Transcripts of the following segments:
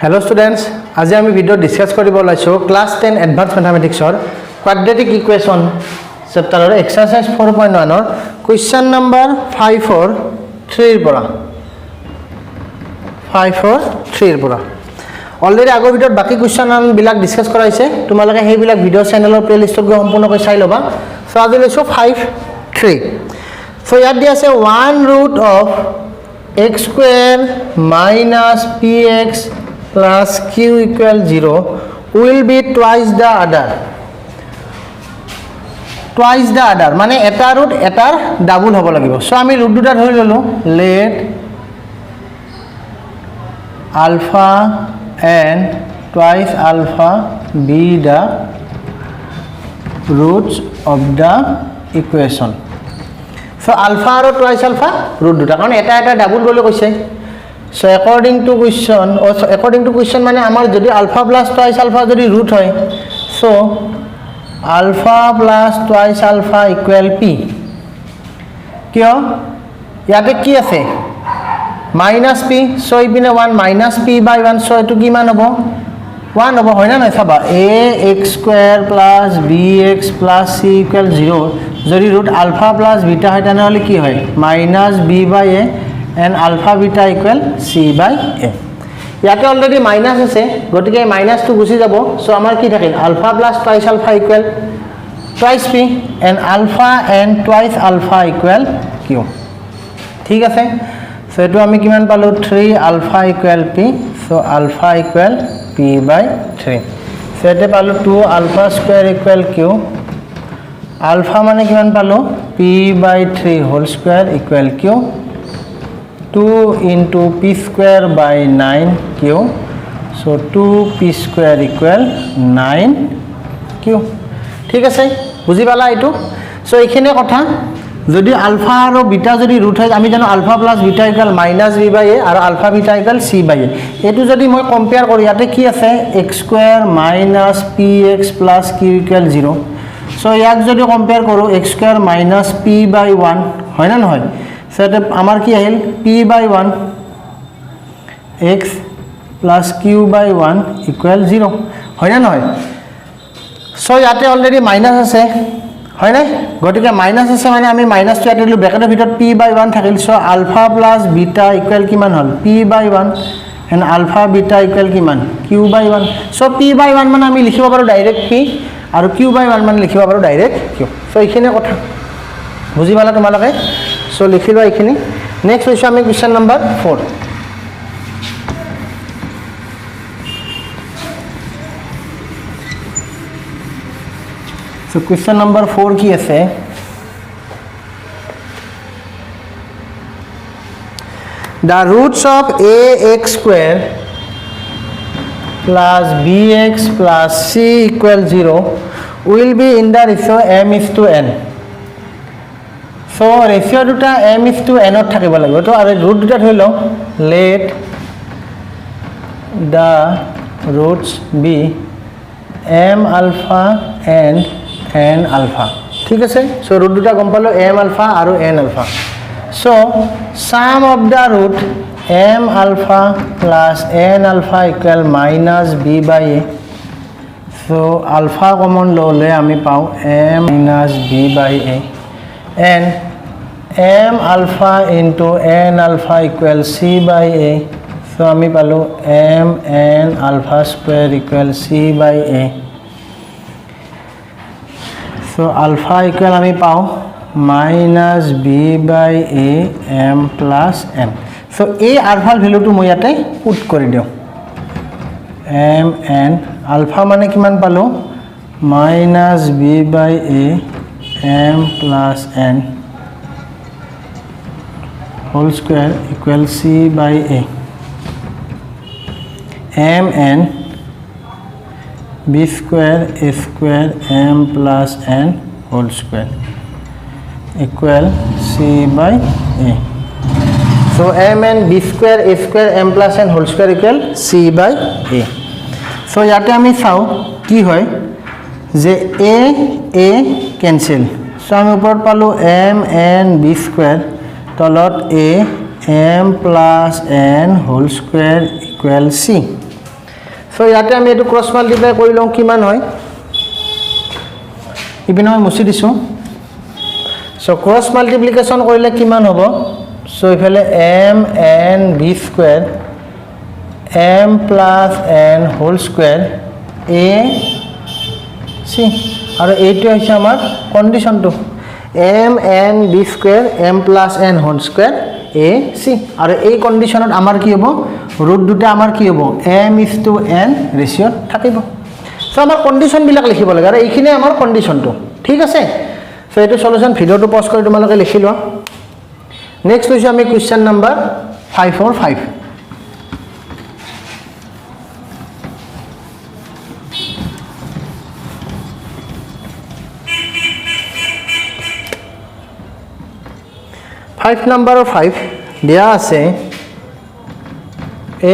Hello students, আজি আমি video discuss কৰিব লাইছো ক্লাস 10 এডভান্স ম্যাথমেটিক্সৰ কোয়াড্ৰেটিক ইকুৱেশ্যন চেপ্টাৰৰ এক্সাৰসাইজ 4.1 ৰ কোৱেশ্চন নম্বৰ 5 or 3 ৰ পৰা অলৰেডি আগৰ ভিডিওত বাকি কোৱেশ্চন বিলাক ডিসকাস কৰা হৈছে তোমালোকে হেইবিলাক ভিডিও চেনেলৰ প্লেলিষ্টত গৈ সম্পূৰ্ণকৈ চাই লবা সো আজি লৈছো 5 3 সো ইয়াত দি আছে 1 root of x square minus px plus q equal 0 will be twice the other মানে এটা root এটাৰ ডাবল হ'ব লাগিব সো আমি root দুটা ধৰি ললো let alpha and twice alpha be the roots of the equation so alpha আৰু twice alpha root দুটা কাৰণ এটা ডাবল বুলি কৈছে so according to question মানে আমাৰ যদি alpha plus twice alpha যদি root হয় so alpha plus twice alpha equal p কিয় ইয়াতে কি আছে minus p so ইপিনে 1 minus p by 1 so এটো কিমান হ'ব 1 হ'ব হয় না নাই চাবা ax square plus bx plus c equal 0 যদি root alpha plus beta হয় তেনেহলে কি হয় minus b by a and alpha beta equal c by a ইয়াতে অলৰেডি মাইনাস আছে গতিকে মাইনাস টু গুছি যাব সো আমাৰ কি থাকিল alpha plus twice alpha equal twice p and alpha and twice alpha equal q ঠিক আছে সো এটো আমি কিমান পালো 3 alpha equal p so alpha equal p by 3 so এতে পালো 2 alpha square equal q alpha মানে কিমান পালো p by 3 whole square equal q 2 into p square by 9 q so 2 p square equal 9 q ঠিক আছে বুজি পালা এটো সো এইখিনি কথা যদি আলফা আৰু বিটা যদি ৰুট হয় আমি জানো alpha plus beta equal minus b by a আৰু alpha beta equal c by a এটো যদি মই কম্পেয়াৰ কৰো ইয়াতে কি আছে x square minus px plus q equal 0 so ইয়াক যদি কম্পেয়াৰ কৰো x square minus p by 1 হয় না নহয় সেটা আমার কি আহিল p by 1 x plus q by 1 equal 0 হয় না নহয় সো ইয়াতে অলরেডি মাইনাস আছে হয় না গটিকে মাইনাস আছে মানে আমি মাইনাস টু ইয়াতে ব্র্যাকেটের ভিতর p by 1 থাকিল so alpha plus beta equal কিমান হল p by 1 and alpha beta equal কিমান q by 1 so p by 1 মানে আমি লিখিব পাৰো ডাইৰেক্ট p আৰু q by 1 মানে লিখিব পাৰো ডাইরেক্ট q সো এইখিনি কথা বুজি পালা তোমালোকে সো লিখিবা এইখিনি নেক্সট হৈছে আমি question number 4 so question number 4 কি আছে the roots of ax square plus bx plus c equal 0 will be in the ratio m:n so ratio দুটা m:n ত থাকিব লাগিব তো আৰু root দুটা ধৰি লও let the roots be m alpha and n alpha ঠিক আছে so root দুটা গম পালো m alpha আৰু n alpha so sum of the root m alpha plus n alpha equal minus b by a so alpha common ললে আমি পাও m minus b by a and m alpha into n alpha equal c by a so আমি পালো m n alpha square equal c by a so alpha equal আমি পাও minus b by a m plus n so a alpha value to মই ইয়াতে put কৰি দিও m n alpha মানে কিমান পালো minus b by a m plus n whole square equal c by a m n b square a square m plus n whole square equal c by a so m n b square a square m plus n whole square equal c by a so ইয়াতে আমি চাও কি হয় যে a cancel so আমি উপৰত পালো m n b square তলত a m plus n whole square equal c so ইয়াতে আমি এইটো ক্ৰছ মাল্টিপ্লাই কৰি লওঁ কিমান হয় ইপিনে মই মুছি দিছোঁ সো ক্ৰছ মাল্টিপ্লিকেশ্যন কৰিলে কিমান হ'ব সো ইফালে m n b square m plus n whole square a c আৰু এইটো হৈছে আমাৰ কন্ডিশনটো m n b square m plus n whole square a c আৰু এই কন্ডিশনত আমাৰ কি হ'ব ৰুট দুটা আমাৰ কি হ'ব m:n ৰেশিও থাকিব সো আমাৰ কন্ডিশন বিলাক লিখিব লাগে আৰু এইখিনি আমাৰ কন্ডিশনটো ঠিক আছে সো এইটো সলিউশন ভিডিওটো পজ কৰি তোমালোকে লিখি লোৱা নেক্সট হৈছে আমি কোৱেশ্চন নম্বৰ 545 5 number 5 দিয়া আছে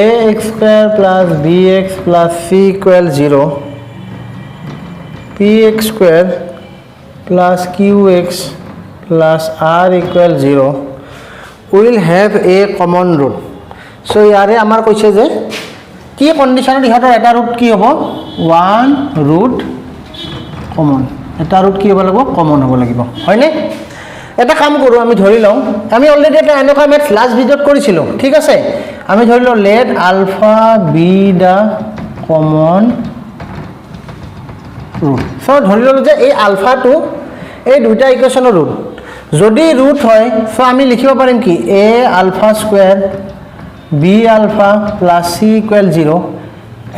ax square plus bx plus c equal 0 px square plus qx plus r equal 0 will have a common root so ইয়াৰে আমাৰ কৈছে যে কি কন্ডিশনত ইহঁতৰ এটা ৰুট কি হ'ব 1 ৰুট কমন এটা ৰুট কি হ'ব লাগিব কমন হ'ব লাগিব হয়নে এটা কাম কৰো আমি ধৰি লওঁ আমি অলৰেডি এটা এনেকুৱা মেথ লাস্ট ভিডিওত কৰিছিলো ঠিক আছে আমি ধৰি লওঁ let alpha be the common root so ধৰি ললো যে এই আলফাটো এই দুটা ইকুৱেচনৰ ৰুট যদি ৰুট হয় সো আমি লিখিব পাৰিম কি a alpha square b alpha plus c equal 0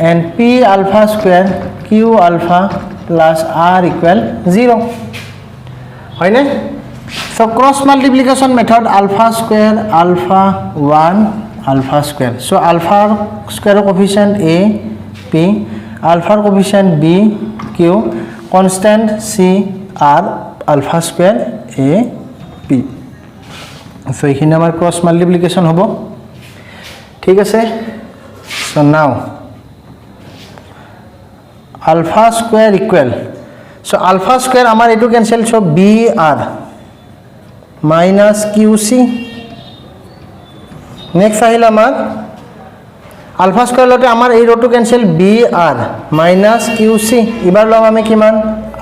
and p alpha square q alpha plus r equal 0 হয় না So cross multiplication method alpha square alpha 1 alpha square. So alpha square coefficient a p alpha coefficient b q constant c r alpha square a p. So এইখিনি আমাৰ cross multiplication হ'ব ঠিক আছে so now alpha square equal so alpha square আমাৰ এটো cancel so b r minus qc next আহিল আমাৰ alpha square লতে আমাৰ এই ৰোটো ক্যান্সেল br minus qc এবাৰ লম আমি কিমান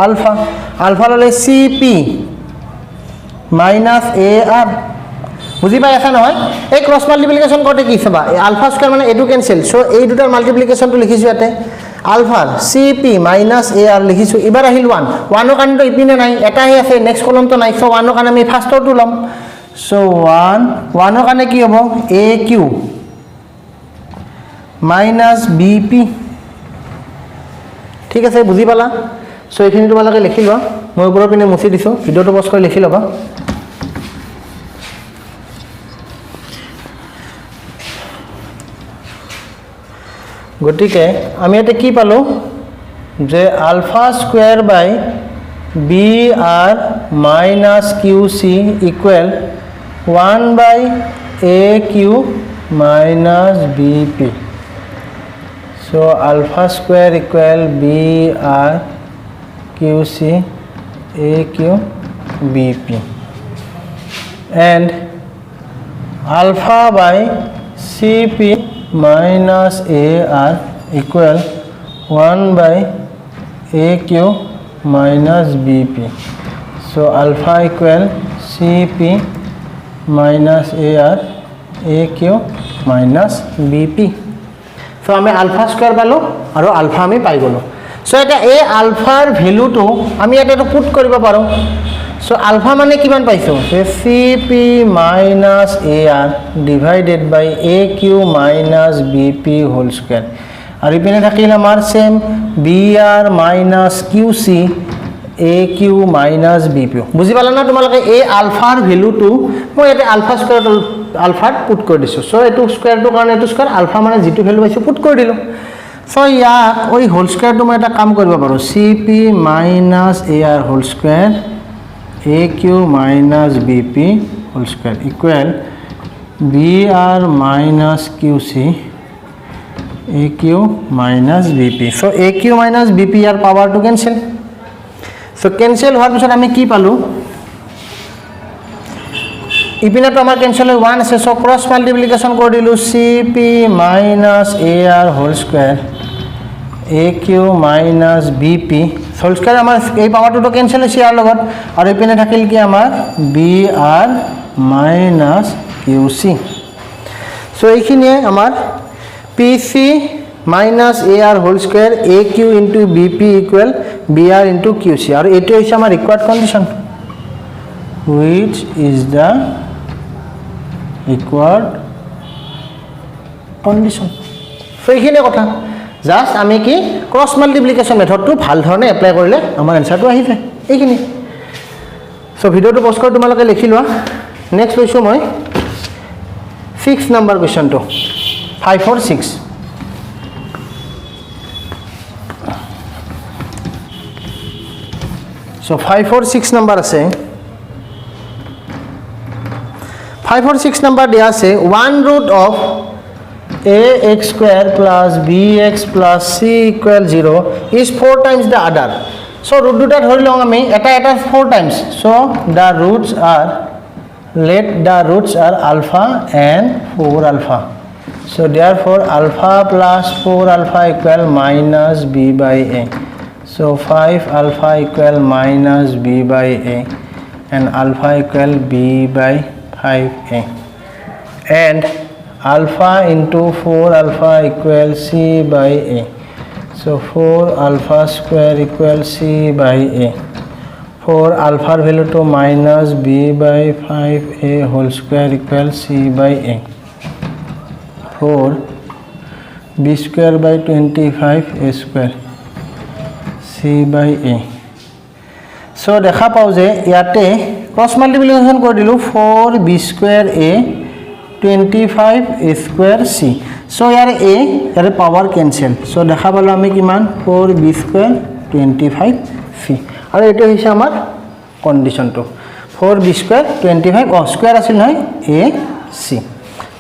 alpha alpha ললে cp minus ar বুজি পাই আছা নহয় এই ক্রস মাল্টিপ্লিকেশন করতে কি চাবা alpha square মানে এটো ক্যান্সেল সো এই দুটাৰ মাল্টিপ্লিকেশনটো লিখিছো ইয়াতে alpha cp minus ar লিখিছো এবাৰ আহিল 1 1 ৰ কাৰণে ইপিনে নাই এটাহে আছে নেক্সট কলম তো নাই সো 1 ৰ কাৰণে আমি ফাৰ্স্টটো লম সো 1 ৰ কাৰণে কি হ'ব aq minus bp ঠিক আছে বুজি পালা সো এইখিনি তোমালোকে লিখি লোৱা মই ওপৰৰ পিনে মুছি দিছো ভিডিওটো পজ কৰি লিখি লবা গটিকে আমি এটা কি পালো যে alpha square by br minus qc equal 1 by aq minus bp so alpha square equal br qc aq bp and alpha by cp minus ar equal 1 by aq minus bp so alpha equal cp minus ar aq minus bp so আমি alpha square পালো আৰু alpha আমি পাই গলো so এটা এই alphaৰ ভ্যালুটো আমি এটা পুট কৰিব পাৰো so alpha মানে কিমান পাইছো cp minus ar divided by aq minus bp whole square আৰু ইপিনে থাকিল আমাৰ same br minus qc aq minus bp বুজি পালা না তোমালোকে এই আলফাৰ ভ্যালুটো মই এটা আলফা স্কয়াৰ আলফাত পুট কৰি দিছো সো এটো স্কয়াৰটো কাৰণে এটো স্কয়াৰ আলফা মানে যেটো ভ্যালু পাইছো পুট কৰি দিলো সো ইয়াক ওই হোল স্কয়াৰটো মই এটা কাম কৰিব পাৰো cp minus ar whole square aq minus bp whole square equal br minus qc aq minus bp so aq minus bp ইয়াৰ পাৱাৰটো ক্যান্সেল so cancel হোৱাৰ পিছত আমি কি পালো ইপিনেটো আমাৰ ক্যান্সেল হৈ 1 আছে so cross multiplication কৰি দিলো cp minus ar whole square a q minus b p whole square আমাৰ এই পাৱাৰটোতো কেঞ্চেল হৈছে ইয়াৰ লগত আৰু এইপিনে থাকিল কি আমাৰ b r minus q c চ' এইখিনিয়ে আমাৰ p c minus a r whole square a q into b p equal b r into q c আৰু এইটো হৈছে আমাৰ required condition which is the required condition so এইখিনিয়ে কথা just আমি কি ক্ৰছ মাল্টিপ্লিকেশ্যন মেথডটো ভাল ধৰণে এপ্লাই কৰিলে আমাৰ এনসাৰটো আহি যায় এইখিনি সো ভিডিওটো পজ কৰি তোমালোকে লিখি লোৱা নেক্সট লৈছোঁ মই 6 নম্বৰ কুৱেশ্যনটো 5 or 6 so 5 or 6 নম্বৰ আছে 5 or 6 number দিয়া আছে 1 root of ax square plus bx plus c equal 0 is 4 times the other so root দুটা ধৰি লওঁ আমি এটা 4 times so the roots are let the roots are alpha and 4 alpha so therefore alpha plus 4 alpha equal minus b by a so 5 alpha equal minus b by a and alpha equal b by 5a and alpha into 4 alpha equals c by a so 4 alpha square equals c by a 4 alpha value to minus b by 5a whole square equals c by a 4 b square by 25 a square c by a so দেখা পাও যে ইয়াতে cross multiplication কৰি দিলোঁ 4 B square এ 25 এ square C চ' ইয়াৰে এ ইয়াৰে power cancel চ' দেখা পালোঁ আমি কিমান 4 বি স্কুৱেৰ 25 চি আৰু এইটো হৈছে আমাৰ কণ্ডিশ্যনটো 4 বি স্কুৱেৰ 25 স্কুৱেৰ আছিল নহয় এ চি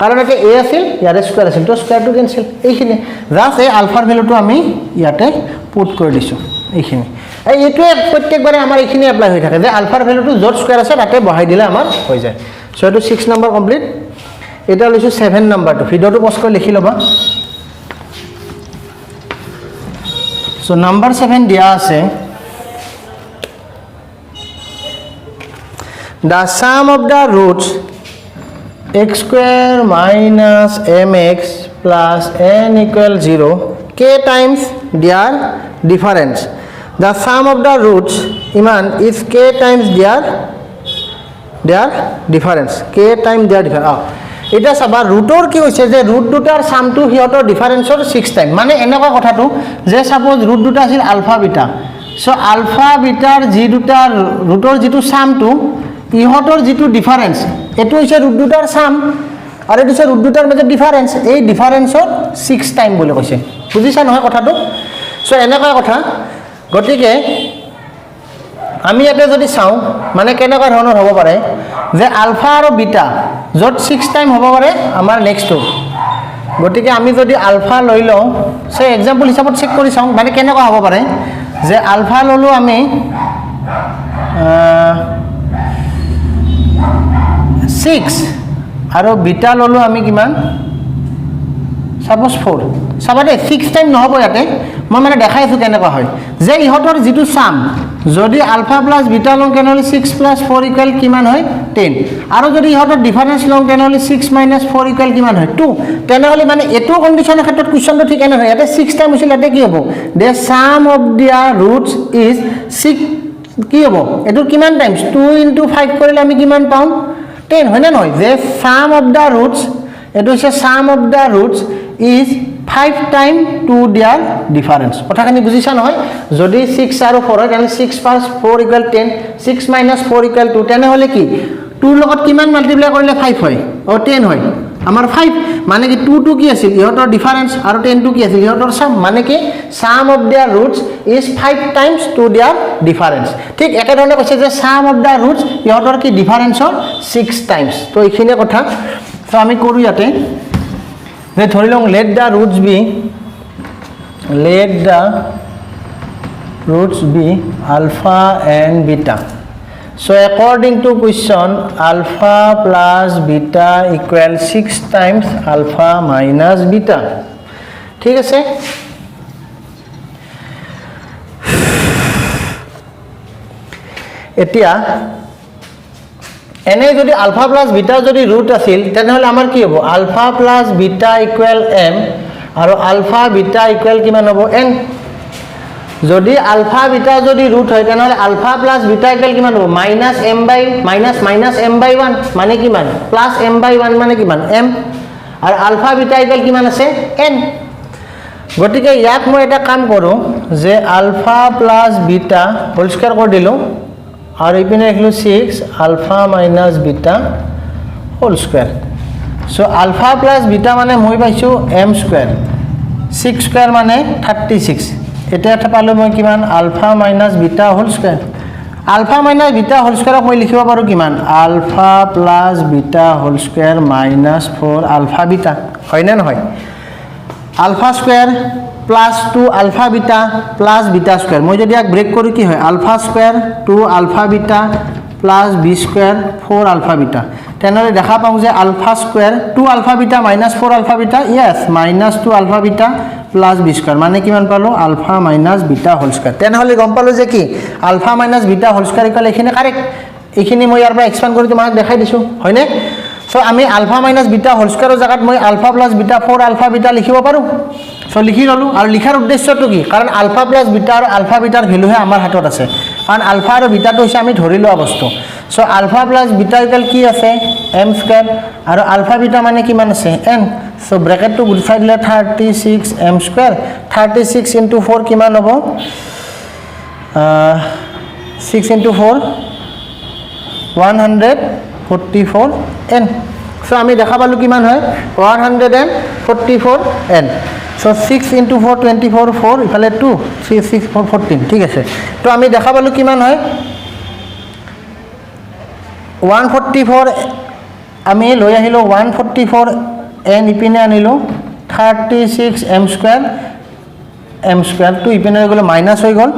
কাৰণ ইয়াতে এ আছিল ইয়াৰে স্কুৱেৰ আছিল তো স্কুৱেৰটো কেঞ্চেল এইখিনি জাষ্ট এই আলফাৰ ভেলুটো আমি ইয়াতে পুট কৰি দিছোঁ এইখিনি এইটোৱে প্ৰত্যেকবাৰে আমাৰ এইখিনি এপ্লাই হৈ থাকে যে আলফাৰ ভেলুটো য'ত স্কুৱেৰ আছে তাতে বহাই দিলে আমাৰ হৈ যায় চ' এইটো 6 নম্বৰ কমপ্লিট এটা লৈছোঁ 7 নম্বৰটো ভিডিঅ'টো পজ কৰি লিখি ল'বা চ' নম্বৰ 7 দিয়া আছে the sum of the roots x square minus mx plus n equal 0 k times their difference the sum of the roots iman is k times their difference k times their difference এটা সবা ৰুটৰ কি হৈছে যে root দুটাৰ সামটো হিয়তৰ ডিফাৰেন্সৰ 6 time মানে এনেকুৱা কথাটো যে সাপোজ ৰুট দুটা আছিল আলফা বিটা সো আলফা বিটাৰ যি দুটা ৰুটৰ যিটো সামটো ইহতৰ যিটো ডিফাৰেন্স এটো হৈছে ৰুট দুটাৰ সাম আৰু এটো হৈছে ৰুট দুটাৰ মাজৰ ডিফাৰেন্স এই ডিফাৰেন্সৰ 6 টাইম বুলি কৈছে বুজিছা নহয় কথাটো সো এনেকুৱা কথা গতিকে আমি ইয়াতে যদি চাওঁ মানে কেনেকুৱা ধৰণৰ হ'ব পাৰে যে আলফা আৰু বিটা য'ত 6 টাইম হ'ব পাৰে আমাৰ নেক্সটটো গতিকে আমি যদি আলফা লৈ লওঁ সে এক্সাম্পল হিচাপত চেক কৰি চাওঁ মানে কেনেকুৱা হ'ব পাৰে যে আলফা ললোঁ আমি 6 আৰু বিটা ললোঁ আমি কিমান সাপোজ 4 চাবা দে 6 টাইম নহ'ব ইয়াতে মই মানে দেখাই আছোঁ কেনেকুৱা হয় যে ইহঁতৰ যিটো সাম যদি আলফা প্লাস বিটা লওঁ তেনেহ'লে 6 প্লাস 4 ইকুৱেল কিমান হয় 10 আৰু যদি ইহঁতৰ ডিফাৰেন্স লওঁ তেনেহ'লে 6 মাইনাছ 4 ইকুৱেল কিমান হয় 2 তেনেহ'লে মানে এইটো কণ্ডিশ্যনৰ ক্ষেত্ৰত কুৱেশ্যনটো ঠিক নহয় ইয়াতে 6 টাইম হৈছিল ইয়াতে কি হ'ব দে সাম অফ দিয়াৰ ৰুটছ ইজ 6 কি হ'ব এইটো কিমান টাইমছ 2 × 5 কৰিলে আমি কিমান পাওঁ 10 হয় না নহয় যে সাম অফ দ্য ৰুটছ এইটো হৈছে sum of the roots is 5 time to their difference কথাখিনি বুজিছা নহয় যদি 6 আৰু 4 হয় তেনে 6 প্লাস 4 ইকুৱেল 10 6 মাইনাস 4 ইকুৱেল 2 তেনেহ'লে কি 2 লগত কিমান মাল্টিপ্লাই কৰিলে 5 হয় ও 10 হয় আমাৰ 5 মানে কি 2 টু কি আছিল ইহতৰ ডিফাৰেন্স আৰু 10 টু কি আছিল ইহতৰ সাম মানে কি sum of their roots is 5 times to their difference ঠিক একে ধৰণে কৈছে যে সাম অফ দা ৰুটছ ইহতৰ কি ডিফাৰেন্সৰ 6 টাইমছ তো এইখিনি কথা তো আমি কৰো ইয়াতে যে ধৰি লওঁ let the roots be alpha and beta so according to question alpha plus beta equal 6 times alpha minus beta ঠিক আছে এতিয়া এনে যদি আলফা প্লাস বিটা যদি ৰুট আছিল তেনেহলে আমাৰ কি হ'ব alpha plus beta equal m আৰু আলফা বিটা ইকুৱেল কিমান হ'ব n যদি আলফা বিটা যদি ৰুট হয় তেনেহলে আলফা প্লাস বিটা ইকুৱেল কিমান হ'ব মাইনাস m বাই মাইনাস m বাই 1 মানে কিমান প্লাস m বাই 1 মানে কিমান m আৰু আলফা বিটা ইকুৱেল কিমান আছে n গতিকে ইয়াত মই এটা কাম কৰো যে alpha plus beta whole square কৰি দিলো और इपिने लिखलो 6 alpha minus beta whole square so alpha plus beta माने মই পাইছো m স্কয়ার 6 স্কয়ার মানে 36 এটা এটা পালো মই কিমান alpha minus beta whole square alpha minus beta whole স্কয়ারক মই লিখিব পাৰো কিমান alpha plus beta whole square minus 4 alpha beta হয় না নহয় alpha square plus 2 alpha beta plus beta square मैं जब ब्रेक करूँ कि है alpha square 2 alpha beta plus b square 4 alpha beta तेनहले देखा पाऊँ जे alpha square 2 alpha beta minus 4 alpha beta yes minus 2 alpha beta plus b square माने किमान पालो alpha minus beta whole square तेनहले गम पालो जे कि alpha minus beta whole square equal एखिनि कारेक्ट एखिनि মই ইয়াৰ পৰা এক্সপান্ড কৰি তোমাক দেখাই দিছো হয়নে সো আমি alpha minus beta whole square জায়গাত মই alpha plus beta 4 alpha beta লিখিব পাৰো সো লিখি ললো আৰু লিখাৰ উদ্দেশ্যটো কি কাৰণ আলফা প্লাস बीटा আৰু আলফা बीटाৰ ভ্যালুহে আমাৰ হাতত আছে কাৰণ আলফা আৰু बीटाটো হৈছে আমি ধৰি লোৱা বস্তু so alpha plus beta equal কি আছে m স্কয়াৰ আৰু আলফা बीटा মানে কিমান আছে n সো ব্ৰ্যাকেটটো গুচাই দিলে 36 m স্কয়াৰ 36 * 4 কিমান হ'ব 6 * 4 144 n সো আমি দেখা পালো কিমান হয় 144 n so 6 into 4 24 4 ইফালে 2 3 6 4 14 ঠিক আছে তো আমি দেখা পালো কিমান হয় 144 আমি লৈ আহিলো 144 n ইপিনে আনিলো 36 m স্কয়ার তো ইপিনে গলে মাইনাস হৈ গল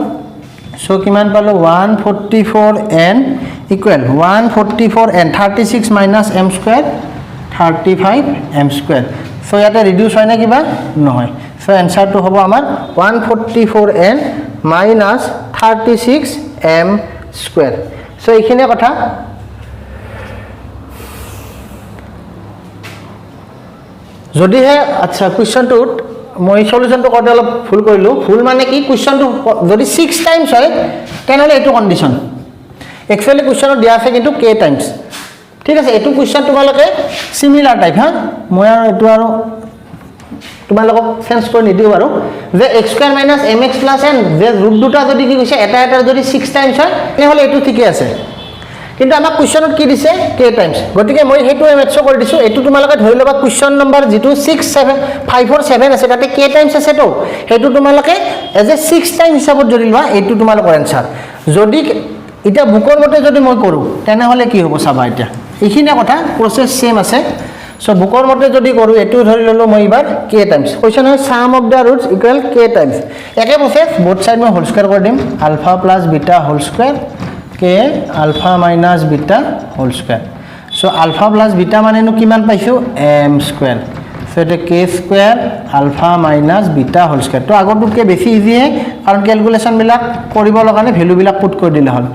সো কিমান পালো 144 n equal 144 n 36 minus m square 35 m square so ইয়াতে ৰিডিউস হয় না কিবা নহয় সো আনসাৰটো হ'ব আমাৰ 144n minus 36m square so এইখিনি কথা যদি হে আচ্ছা কোৱেশ্চনটোত মই সলিউশনটো কৰতে অলপ ভুল কৰিলো ভুল মানে কি কোৱেশ্চনটো যদি 6 টাইমছ হয় তেনেহলে এটো কন্ডিশন एक्चुअली क्वेश्चन दिया আছে কিন্তু k টাইমস ঠিক আছে এটো क्वेश्चन তোমালকে সিমিলার টাইপ হা মই আৰু এটো আৰু তোমালকক সেন্স কৰি নিদিও বাৰু যে x square minus mx plus n যে ৰুট দুটা যদি কি কৈছে এটা এটা যদি 6 টাইমস হয় তেনেহলে এটো ঠিকই আছে কিন্তু আমাক क्वेश्चनত কি দিছে k টাইমস গতিকে মই হেতু মেথছ কৰি দিছো এটো তোমালকে ধৰি লবা क्वेश्चन নম্বৰ যেটো 547 আছে তাতে k টাইমস আছে তো হেতু তোমালকে এজ এ 6 টাইম হিচাপত ধৰি লোৱা এটো তোমালকৰ आंसर যদি এটা বুকৰ মতে যদি মই কৰো তেনে হলে কি হ'ব চাবা এটা এইখিনিয়া কথা প্ৰসেস সেম আছে সো বুকৰ মতে যদি কৰো এটো ধৰি ললো মই এবাৰ k টাইমস কোৱেশ্চন হয় sum of the roots equal k times একে প্ৰসেস বোথ সাইড মই হোল স্কয়াৰ কৰি দিম alpha plus beta whole square k alpha minus beta whole square so alpha plus beta মানেনো কিমান পাইছো m স্কয়াৰ সো এটা k square alpha minus beta whole square তো আগৰটোকে বেছি ইজি হে কাৰণ ক্যালকুলেশন বিলাক কৰিব লগানে ভ্যালু বিলাক পুট কৰি দিলে হল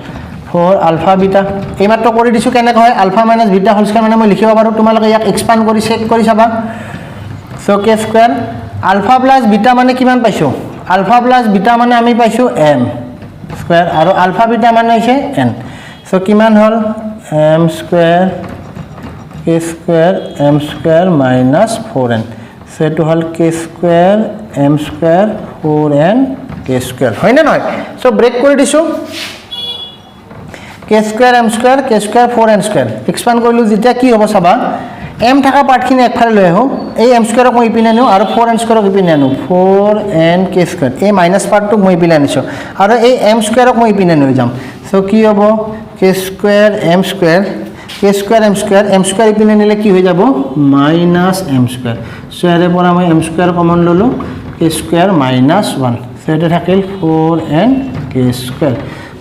4 আলফা बीटा এই মাত্ৰ কৰি দিছো কেনে হয় alpha minus beta whole square মানে মই লিখিব পাৰো তোমালোকে ইয়াক এক্সপান্ড কৰি চেক কৰি চাবা so k square alpha plus beta মানে কিমান পাইছো আলফা প্লাস बीटा মানে আমি পাইছো m স্কয়াৰ আৰু আলফা बीटा মানে হৈছে n সো কিমান হল m square k square m square minus 4n so এটো হল k square m square 4n k square হয় না নহয় সো ব্ৰেক কৰি দিছো k square m square k square 4n square expand কৰিলো যেতিয়া কি হ'ব চাবা m থাকা পাৰ্টখিনি একফালে লৈ আহো এই m স্কয়াৰক মই ইপিনে আনো আৰু 4n স্কয়াৰক ইপিনে আনো 4n k স্কয়াৰ এই মাইনাস পাৰ্টটোক মই ইপিনে আনিছো আৰু এই m স্কয়াৰক মই ইপিনে লৈ যাম সো কি হ'ব k square m square k square m square ইপিনে নিলে কি হৈ যাব মাইনাস m স্কয়াৰ সো এৰে পৰা মই m স্কয়াৰ কমন ললো k স্কয়াৰ মাইনাস 1 সো এটা থাকিল 4n k square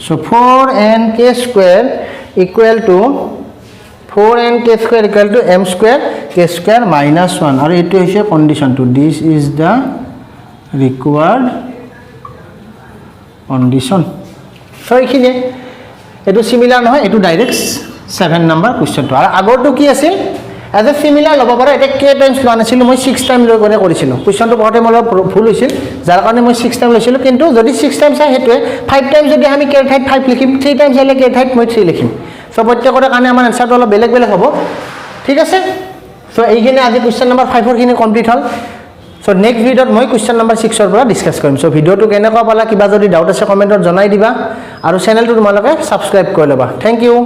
so 4n k square equal to 4n k square equal to m square k square minus 1 और इट होइसे condition two this is the required condition so इखिने এইটো similar নহয়, এইটো direct 7 number কুৱেশ্যনটো। আৰু আগৰটো কি আছিল, এজ এ সিমিলাৰ ল'ব পাৰা। এতিয়া কে টাইমছ লোৱা নাছিলোঁ, মই 6 টাইম লৈ গ'লে কৰিছিলোঁ। কুৱেশ্যনটো পঢ়োঁতে মোৰ অলপ ভুল হৈছিল, যাৰ কাৰণে মই 6 টাইম লৈছিলোঁ। কিন্তু যদি 6 টাইম চাই সেইটোৱে 5 টাইম যদি আমি কেৰ ঠাইত 5 লিখিম, 3 টাইম চাইলে কেৰ ঠাইত মই 3 লিখিম। চ' প্ৰত্যেকৰে কাৰণে আমাৰ এনচাৰটো অলপ বেলেগ বেলেগ হ'ব, ঠিক আছে। চ' এইখিনি আজি কুৱেশ্যন নম্বৰ 5ৰ খিনি কমপ্লিট হ'ল। চ' নেক্সট ভিডিঅ'ত মই কুৱেশ্যন নম্বৰ 6ৰ পৰা ডিছকাছ কৰিম। চ' ভিডিঅ'টো কেনেকুৱা পালা, কিবা যদি ডাউট আছে কমেণ্টত জনাই দিবা, আৰু চেনেলটো তোমালোকে ছাবস্ক্ৰাইব কৰি ল'বা। Thank U.